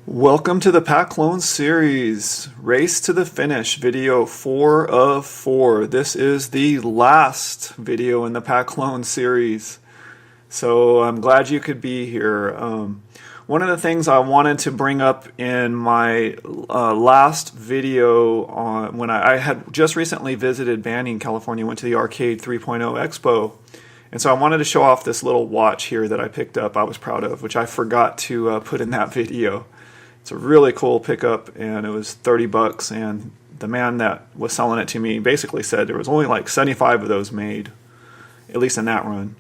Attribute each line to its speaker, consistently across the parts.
Speaker 1: Welcome to the Pac-Clone series, Race to the Finish, video 4 of 4. This is the last video in the Pac-Clone series, so I'm glad you could be here. One of the things I wanted to bring up in my last video when I had just recently visited Banning, California, went to the Arcade 3.0 Expo, and so I wanted to show off this little watch here that I picked up I was proud of, which I forgot to put in that video. It's a really cool pickup, and it was 30 bucks, and the man that was selling it to me basically said there was only like 75 of those made, at least in that run.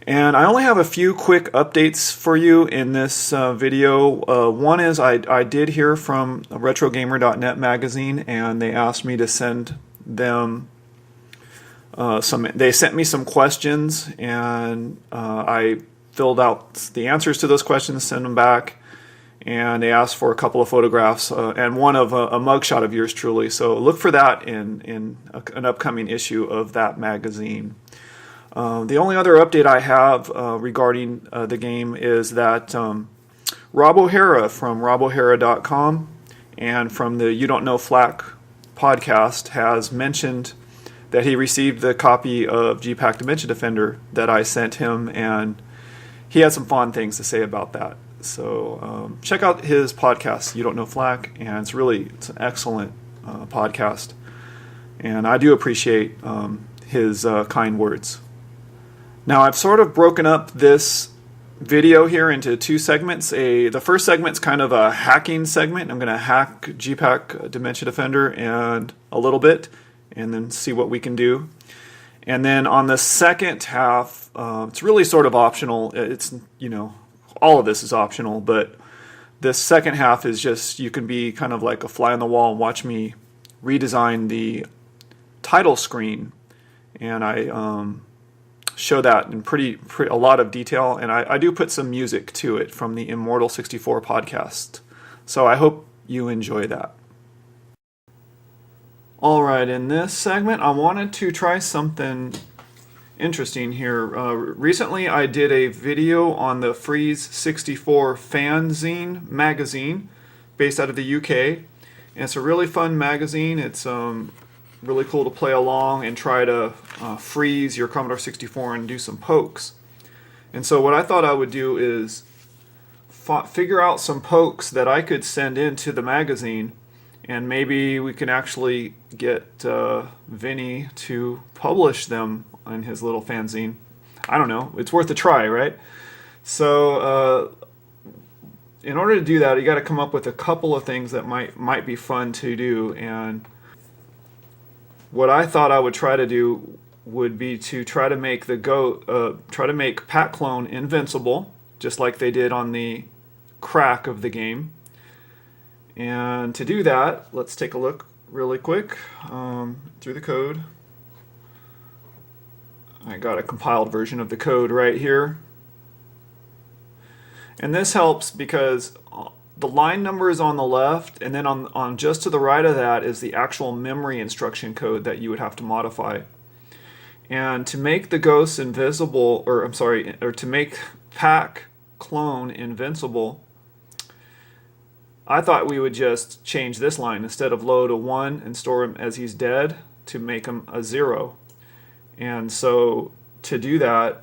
Speaker 1: And I only have a few quick updates for you in this video. One is I did hear from RetroGamer.net magazine, and they asked me to send them they sent me some questions, and I filled out the answers to those questions, sent them back. And they asked for a couple of photographs and one of a mugshot of yours truly. So look for that in an upcoming issue of that magazine. The only other update I have regarding the game is that Rob O'Hara from robohara.com and from the You Don't Know Flack podcast has mentioned that he received the copy of GPAC Dementia Defender that I sent him, and he had some fond things to say about that. So check out his podcast, You Don't Know Flack, and it's an excellent podcast, and I do appreciate his kind words. Now, I've sort of broken up this video here into two segments. The first segment's kind of a hacking segment. I'm going to hack GPAC Dementia Defender and a little bit, and then see what we can do. And then on the second half, it's really sort of optional. It's, all of this is optional, but this second half is just, you can be kind of like a fly on the wall and watch me redesign the title screen. And I show that in a lot of detail, and I do put some music to it from the Immortal 64 podcast. So I hope you enjoy that. Alright, in this segment I wanted to try something interesting here. Recently I did a video on the Freeze 64 Fanzine magazine based out of the UK, and it's a really fun magazine. It's really cool to play along and try to freeze your Commodore 64 and do some pokes. And so what I thought I would do is figure out some pokes that I could send into the magazine, and maybe we can actually get Vinny to publish them in his little fanzine. I don't know. It's worth a try, right? So in order to do that, you got to come up with a couple of things that might be fun to do. And what I thought I would try to do would be to try to make make Pac-Clone invincible, just like they did on the crack of the game. And to do that, let's take a look really quick through the code. I got a compiled version of the code right here. And this helps because the line number is on the left, and then on just to the right of that is the actual memory instruction code that you would have to modify. And to make the ghosts invisible, or to make Pac-Clone invincible, I thought we would just change this line. Instead of load a 1 and store him as he's dead, to make him a 0. And so to do that,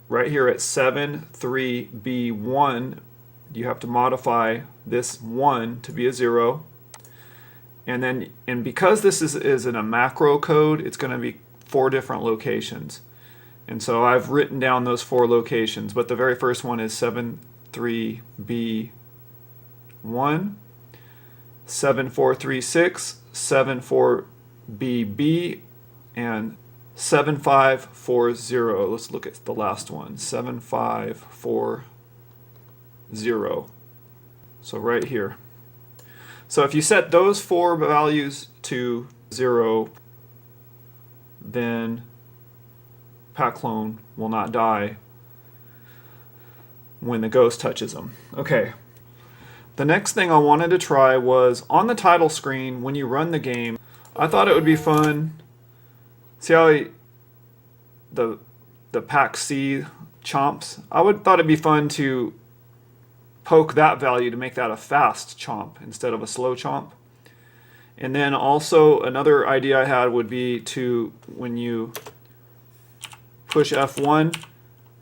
Speaker 1: right here at 7.3b1, you have to modify this 1 to be a 0. And because this is in a macro code, it's going to be 4 different locations. And so I've written down those 4 locations, but the very first one is 7.3b1, 7436, 74BB, and 7540. Let's look at the last one, 7540. So right here. So if you set those 4 values to 0, then Pac-Clone will not die when the ghost touches him. Okay. The next thing I wanted to try was on the title screen when you run the game. I thought it would be fun. See how the Pac-C chomps? Thought it'd be fun to poke that value to make that a fast chomp instead of a slow chomp. And then also another idea I had would be to, when you push F1,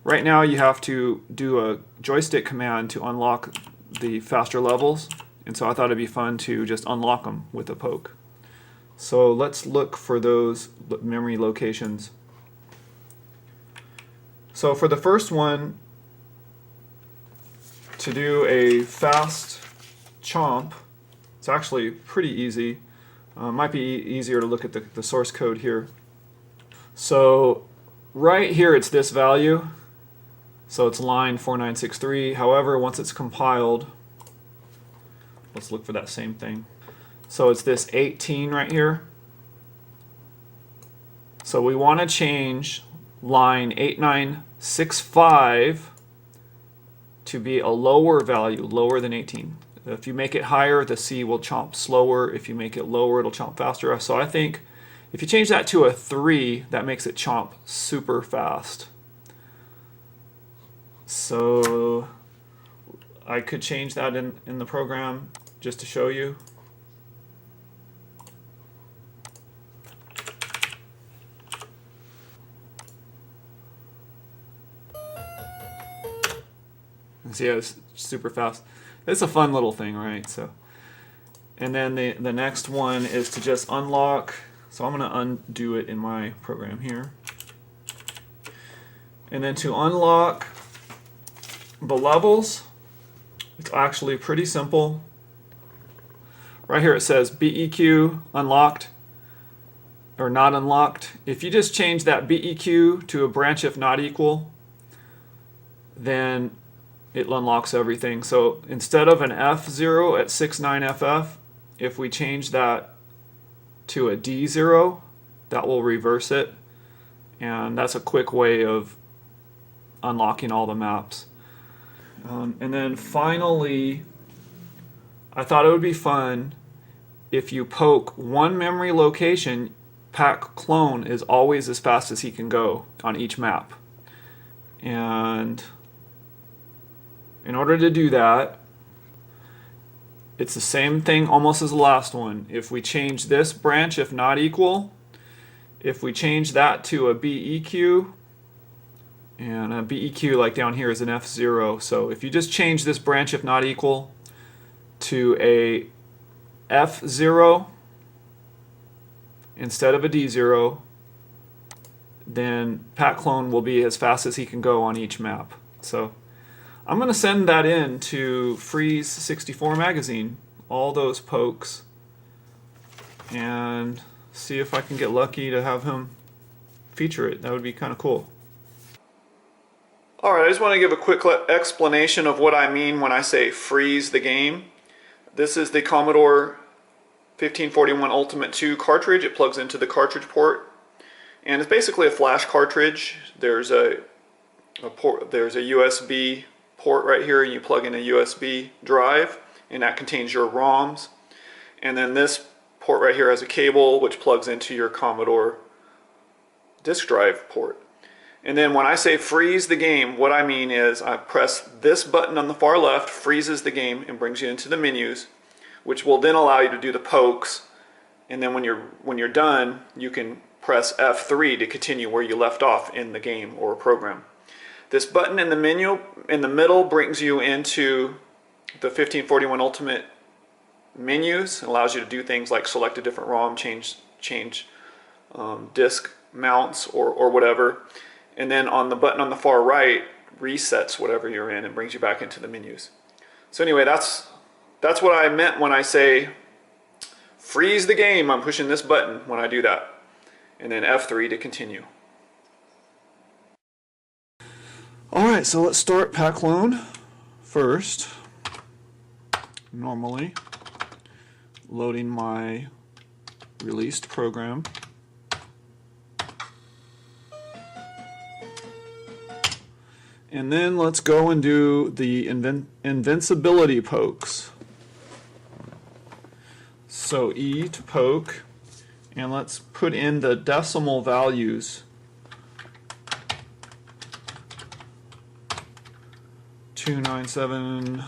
Speaker 1: right now you have to do a joystick command to unlock the faster levels, and so I thought it'd be fun to just unlock them with a poke. So let's look for those memory locations. So for the first one, to do a fast chomp, it's actually pretty easy. Might be easier to look at the source code here. So right here it's this value, so it's line 4963. However, once it's compiled, let's look for that same thing. So it's this 18 right here. So we want to change line 8965 to be a lower value, lower than 18. If you make it higher, the C will chomp slower. If you make it lower, it'll chomp faster. So I think if you change that to a 3, that makes it chomp super fast. So I could change that in the program just to show you. See how it's super fast. It's a fun little thing, right? So, and then the next one is to just unlock. So I'm going to undo it in my program here. And then to unlock the levels, it's actually pretty simple. Right here it says BEQ unlocked or not unlocked. If you just change that BEQ to a branch if not equal, then it unlocks everything. So instead of an F0 at 69FF, if we change that to a D0, that will reverse it. And that's a quick way of unlocking all the maps. And then finally, I thought it would be fun if you poke one memory location, Pac-Clone is always as fast as he can go on each map. And in order to do that, it's the same thing almost as the last one. If we change this branch if not equal, if we change that to a BEQ, and a BEQ like down here is an F0, so if you just change this branch if not equal to a F0 instead of a D0, then Pac-Clone will be as fast as he can go on each map. So I'm going to send that in to Freeze 64 magazine, all those pokes, and see if I can get lucky to have him feature it. That would be kind of cool. Alright, I just want to give a quick explanation of what I mean when I say freeze the game. This is the Commodore 1541 Ultimate 2 cartridge. It plugs into the cartridge port, and it's basically a flash cartridge. There's a USB port right here, and you plug in a USB drive, and that contains your ROMs. And then this port right here has a cable which plugs into your Commodore disk drive port. And then when I say freeze the game, what I mean is I press this button on the far left, freezes the game and brings you into the menus, which will then allow you to do the pokes. And then when you're done, you can press F3 to continue where you left off in the game or program. This button in the menu in the middle brings you into the 1541 Ultimate menus. It allows you to do things like select a different ROM, change disk mounts or whatever. And then on the button on the far right resets whatever you're in and brings you back into the menus. So anyway, that's what I meant when I say freeze the game. I'm pushing this button when I do that. And then F3 to continue. Alright, so let's start Pac-Clone first. Normally, loading my released program. And then let's go and do the invincibility pokes. So E to poke, and let's put in the decimal values. 297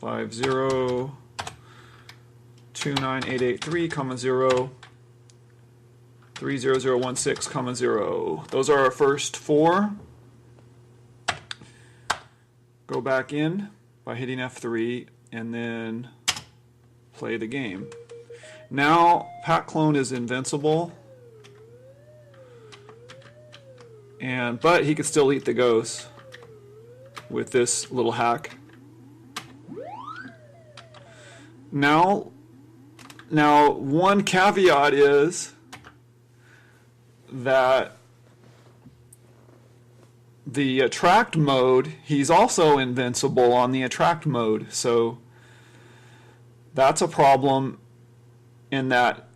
Speaker 1: 29883, 0, 30016, 0. Those are our first four. Go back in by hitting F3 and then play the game. Now Pac-Clone is invincible, but he could still eat the ghosts with this little hack. Now one caveat is that the attract mode, he's also invincible on the attract mode, so that's a problem in that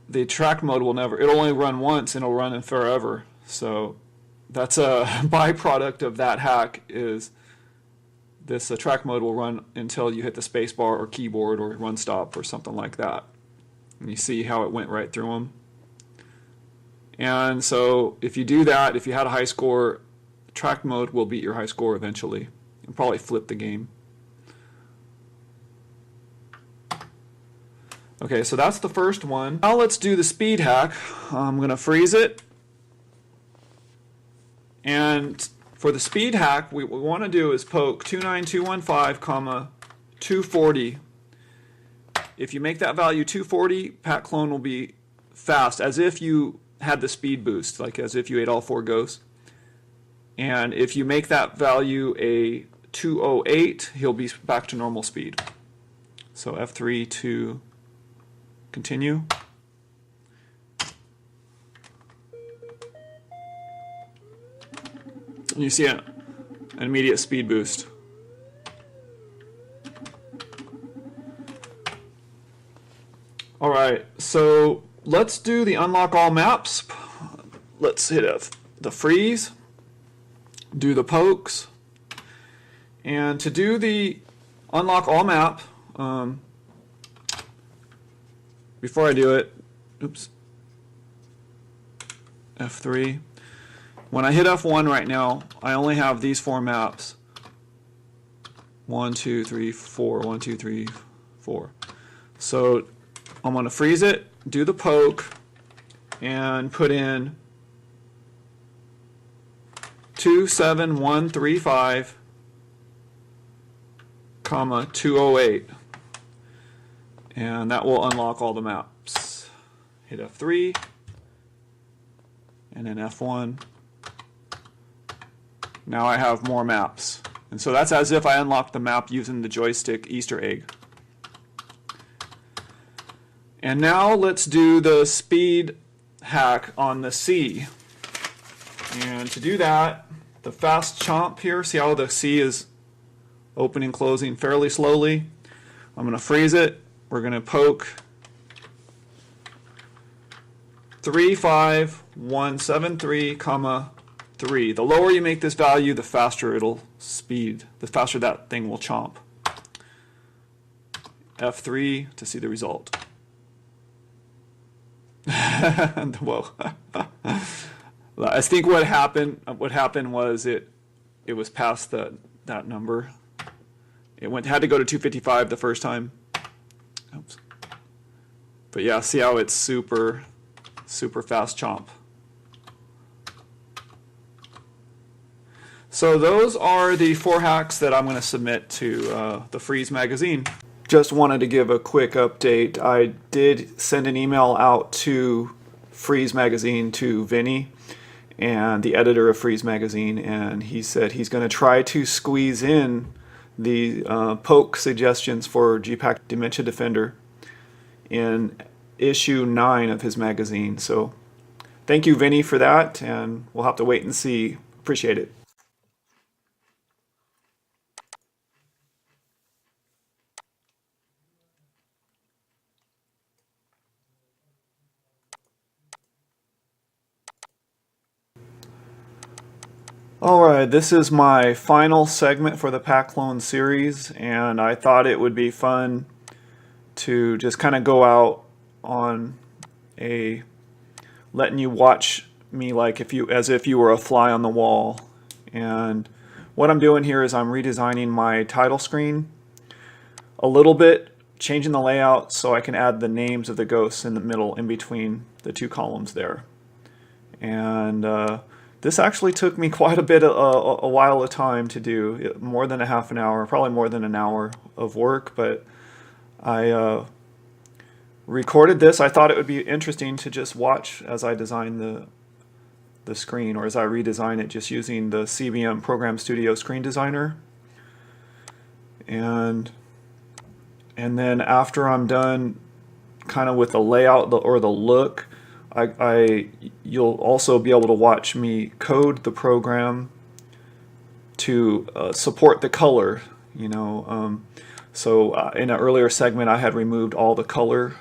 Speaker 1: the attract mode it'll only run once and it'll run in forever. So that's a byproduct of that hack, is this attract mode will run until you hit the spacebar or keyboard or run stop or something like that. And you see how it went right through them. And so if you do that, if you had a high score, attract mode will beat your high score eventually and probably flip the game. Okay, so that's the first one. Now let's do the speed hack. I'm going to freeze it. And for the speed hack, what we want to do is poke 29215, 240. If you make that value 240, Pac-Clone will be fast, as if you had the speed boost, like as if you ate all four ghosts. And if you make that value a 208, he'll be back to normal speed. So F3 to continue. And you see an immediate speed boost. Alright, so let's do the unlock all maps. Let's hit the freeze, do the pokes, and to do the unlock all map, before I do it, oops, F3. When I hit F1 right now, I only have these four maps. 1, 2, 3, 4, 1, 2, 3, 4. So I'm going to freeze it, do the poke, and put in 27135, 208. And that will unlock all the maps. Hit F3, and then F1. Now I have more maps. And so that's as if I unlocked the map using the joystick Easter egg. And now let's do the speed hack on the C. And to do that, the fast chomp here, see how the C is opening and closing fairly slowly? I'm going to freeze it. We're going to poke 35173, 3. The lower you make this value, the faster it'll speed, the faster that thing will chomp. F3 to see the result. Whoa. I think what happened was it was past that number. It had to go to 255 the first time. Oops. But yeah, see how it's super fast chomp. So those are the 4 hacks that I'm going to submit to the Freeze magazine. Just wanted to give a quick update. I did send an email out to Freeze magazine, to Vinny, and the editor of Freeze magazine, and he said he's going to try to squeeze in the poke suggestions for GPAC Dementia Defender in issue 9 of his magazine. So thank you, Vinny, for that, and we'll have to wait and see. Appreciate it. Alright, this is my final segment for the Pac-Clone series, and I thought it would be fun to just kind of go out on letting you watch me like as if you were a fly on the wall. And what I'm doing here is I'm redesigning my title screen, a little bit, changing the layout so I can add the names of the ghosts in the middle, in between the two columns there. And this actually took me quite a bit, a while of time to do, more than a half an hour, probably more than an hour of work, but I recorded this. I thought it would be interesting to just watch as I design the screen, or as I redesign it, just using the CBM Prg Studio screen designer. And then after I'm done kind of with the layout or the look, you'll also be able to watch me code the program to support the color, you know. So in an earlier segment I had removed all the color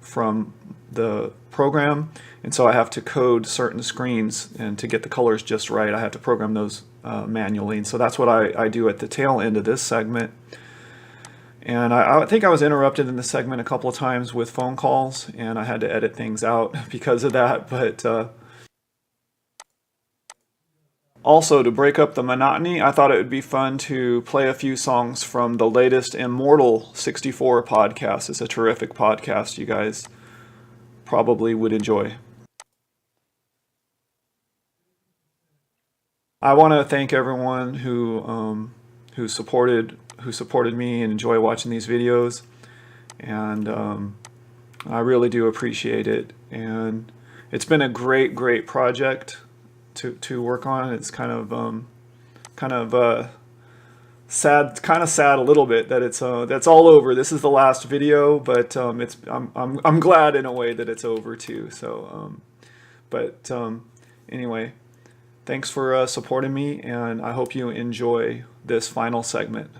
Speaker 1: from the program, and so I have to code certain screens, and to get the colors just right I have to program those manually. And so that's what I do at the tail end of this segment. And I think I was interrupted in this segment a couple of times with phone calls, and I had to edit things out because of that. But also, to break up the monotony, I thought it would be fun to play a few songs from the latest Immortal 64 podcast. It's a terrific podcast you guys probably would enjoy. I want to thank everyone who supported me and enjoy watching these videos, and I really do appreciate it. And it's been a great project to work on. It's kind of sad a little bit that that's all over. This is the last video, but I'm glad in a way that it's over too. So anyway, thanks for supporting me, and I hope you enjoy this final segment.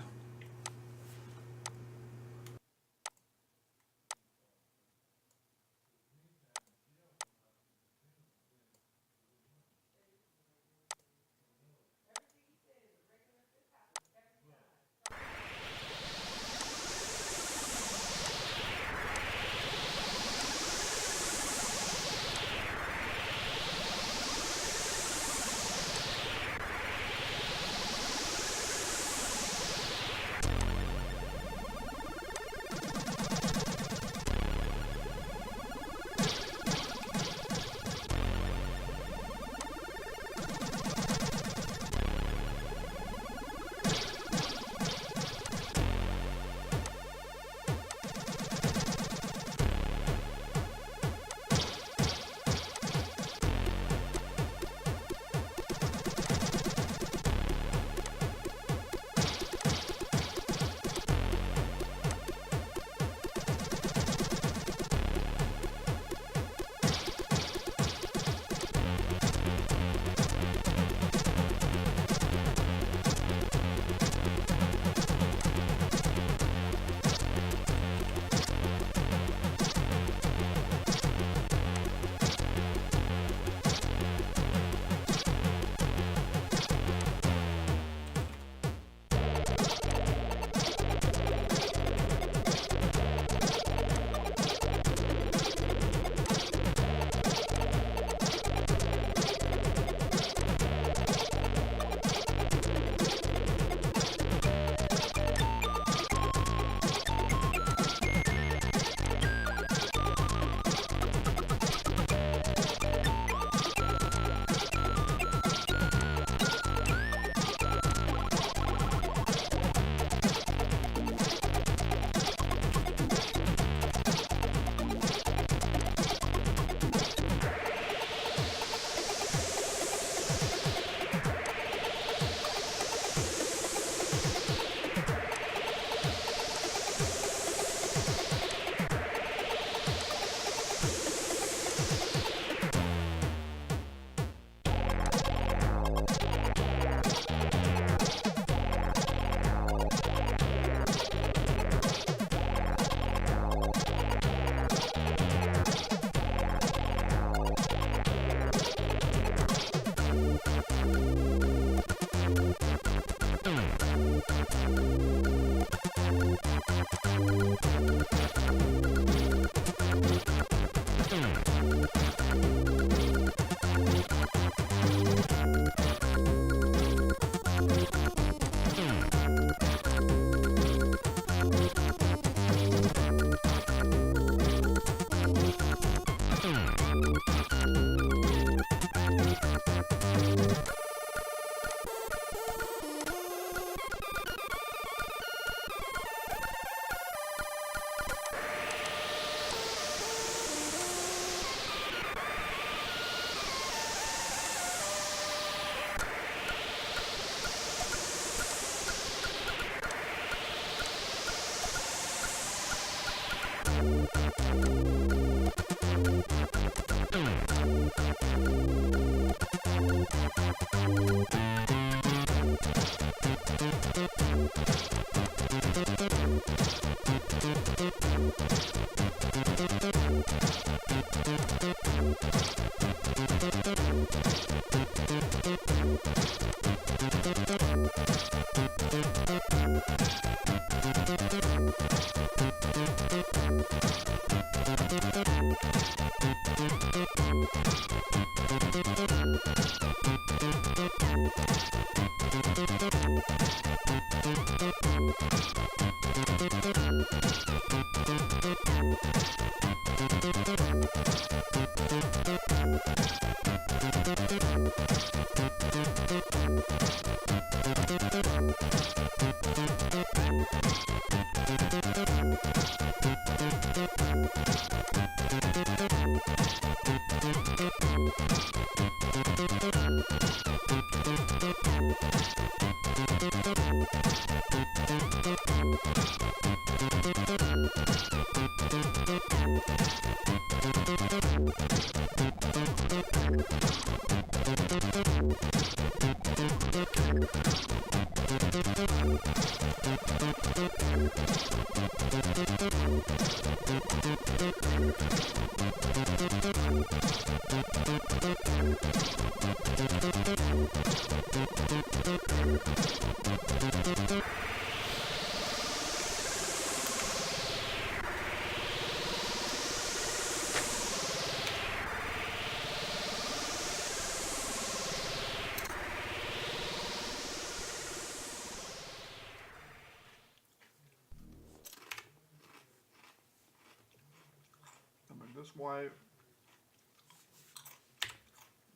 Speaker 1: I make this white.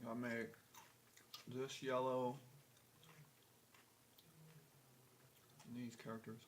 Speaker 1: I make this yellow. And these characters.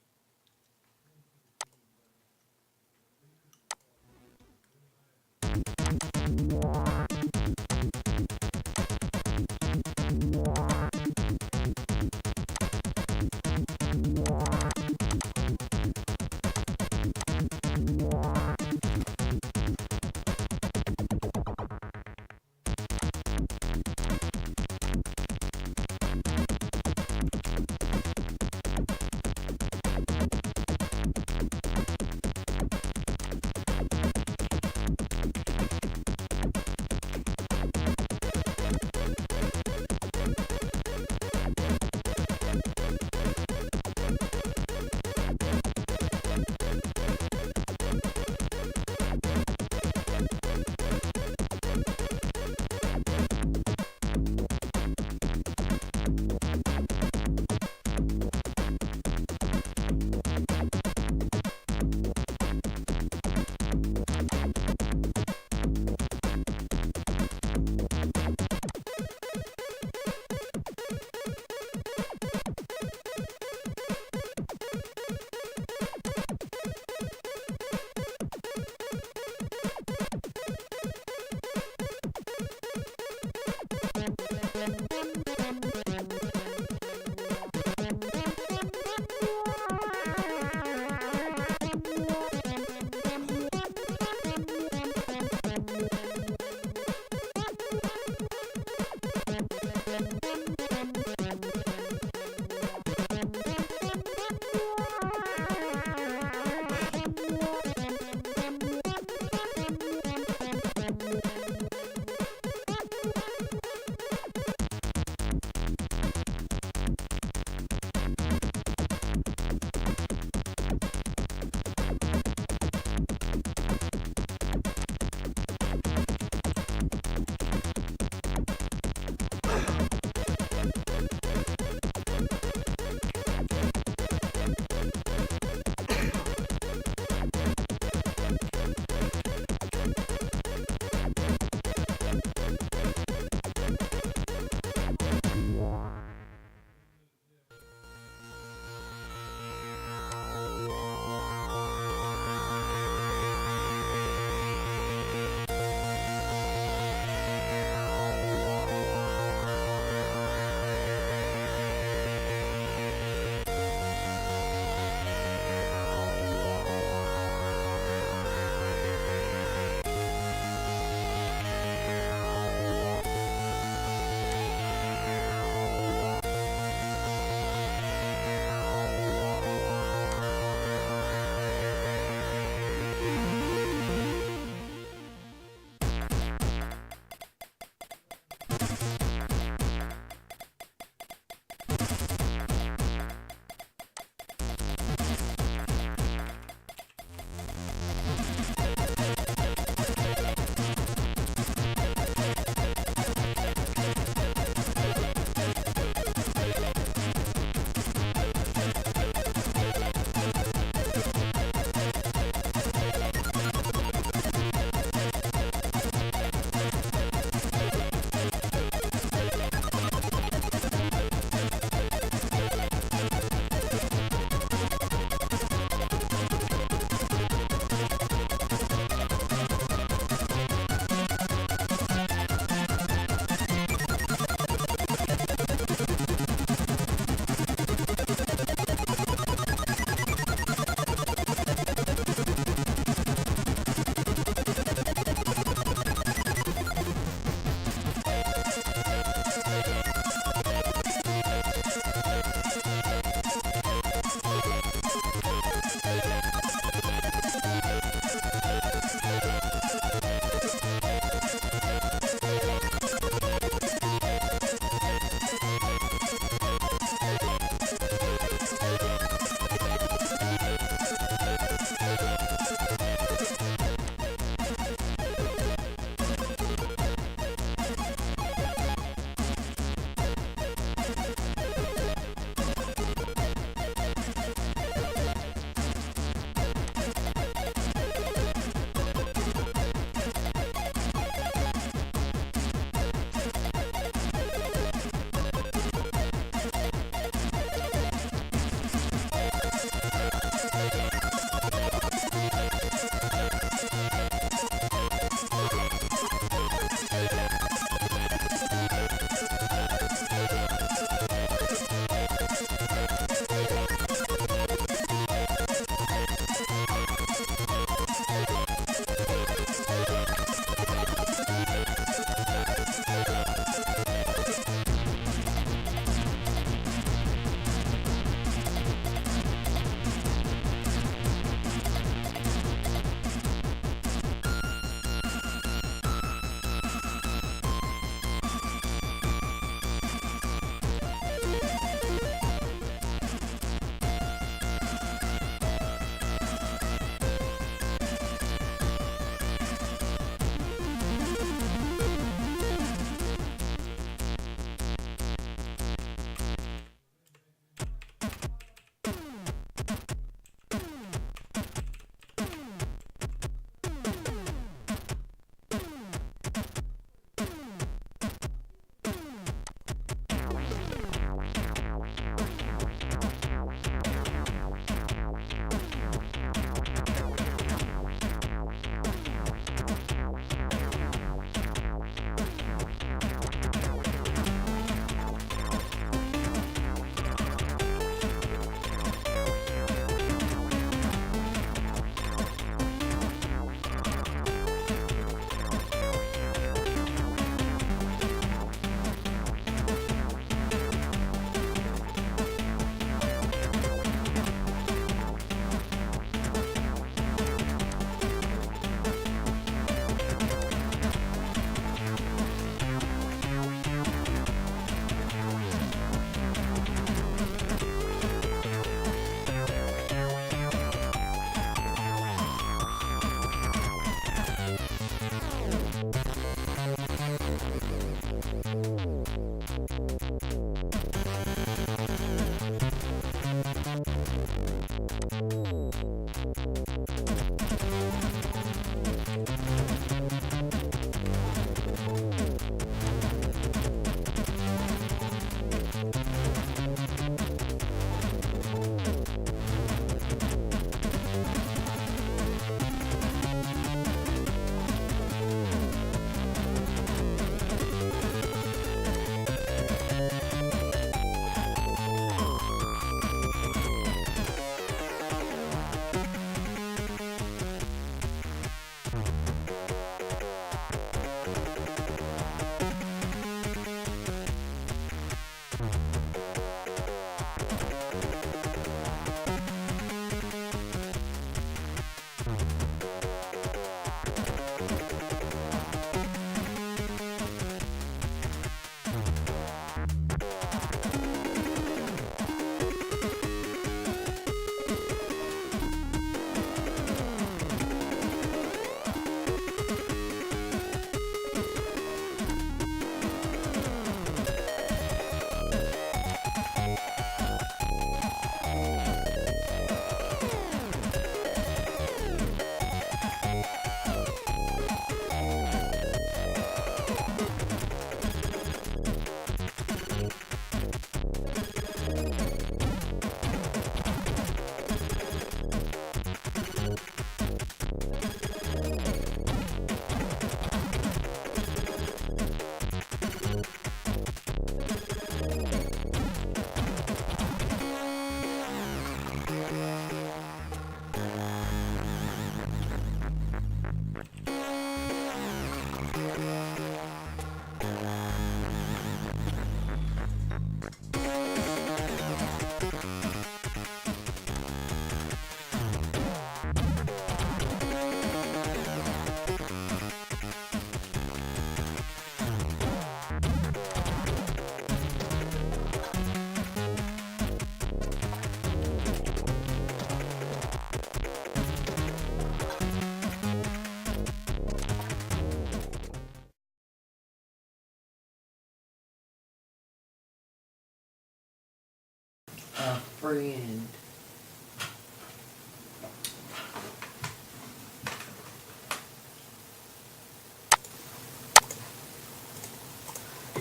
Speaker 2: a friend.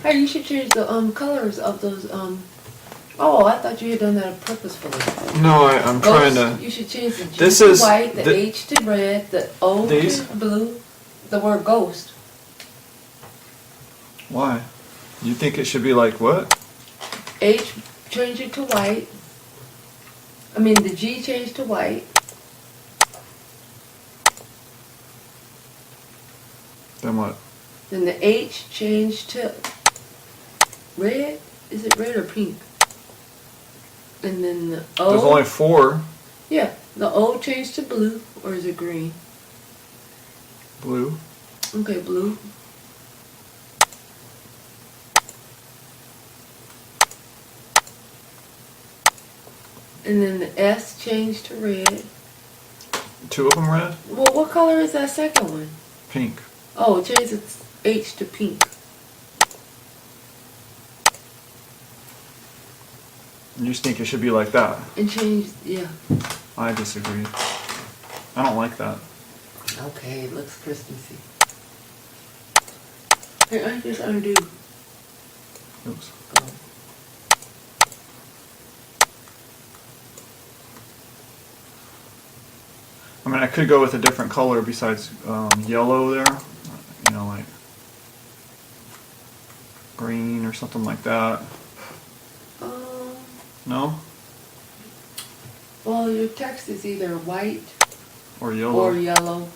Speaker 2: Hey, you should change the colors of those oh, I thought you had done that purposefully.
Speaker 1: No, I'm trying to.
Speaker 2: You should change the G
Speaker 1: This
Speaker 2: to
Speaker 1: is
Speaker 2: white, the H to red, the O
Speaker 1: these?
Speaker 2: to blue, the word ghost.
Speaker 1: Why? You think it should be like what?
Speaker 2: H, change it to white. I mean, the G change to white.
Speaker 1: Then what?
Speaker 2: Then the H change to red. Is it red or pink? And then the O.
Speaker 1: There's only 4.
Speaker 2: Yeah, the O change to blue, or is it green?
Speaker 1: Blue.
Speaker 2: Okay, blue. And then the S change to red.
Speaker 1: 2 of them red?
Speaker 2: Well, what color is that second one?
Speaker 1: Pink.
Speaker 2: Oh, change the H to pink.
Speaker 1: You just think it should be like that?
Speaker 2: And change, yeah.
Speaker 1: I disagree. I don't like that.
Speaker 2: Okay, it looks Christmassy. Hey, I just undo.
Speaker 1: Oops.
Speaker 2: Oh.
Speaker 1: I mean, I could go with a different color besides yellow there. You know, like green or something like that. No?
Speaker 2: Well, your text is either white
Speaker 1: Or yellow.
Speaker 2: or yellow.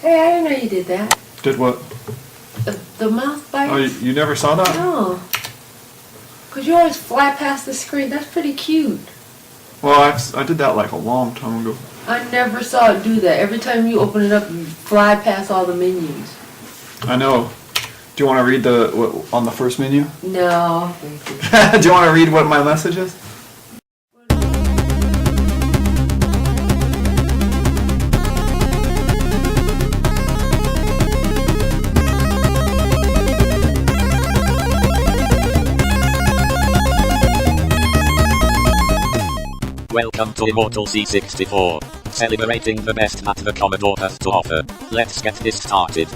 Speaker 2: Hey, I didn't know you did that.
Speaker 1: Did what?
Speaker 2: The mouth bites.
Speaker 1: Oh, you never saw that?
Speaker 2: No. Because you always fly past the screen. That's pretty cute.
Speaker 1: Well, I did that like a long time ago.
Speaker 2: I never saw it do that. Every time you open it up, you fly past all the menus.
Speaker 1: I know. Do you want to read on the first menu?
Speaker 2: No, thank you.
Speaker 1: Do you want to read what my message is?
Speaker 3: Welcome to Immortal C64, celebrating the best that the Commodore has to offer. Let's get this started.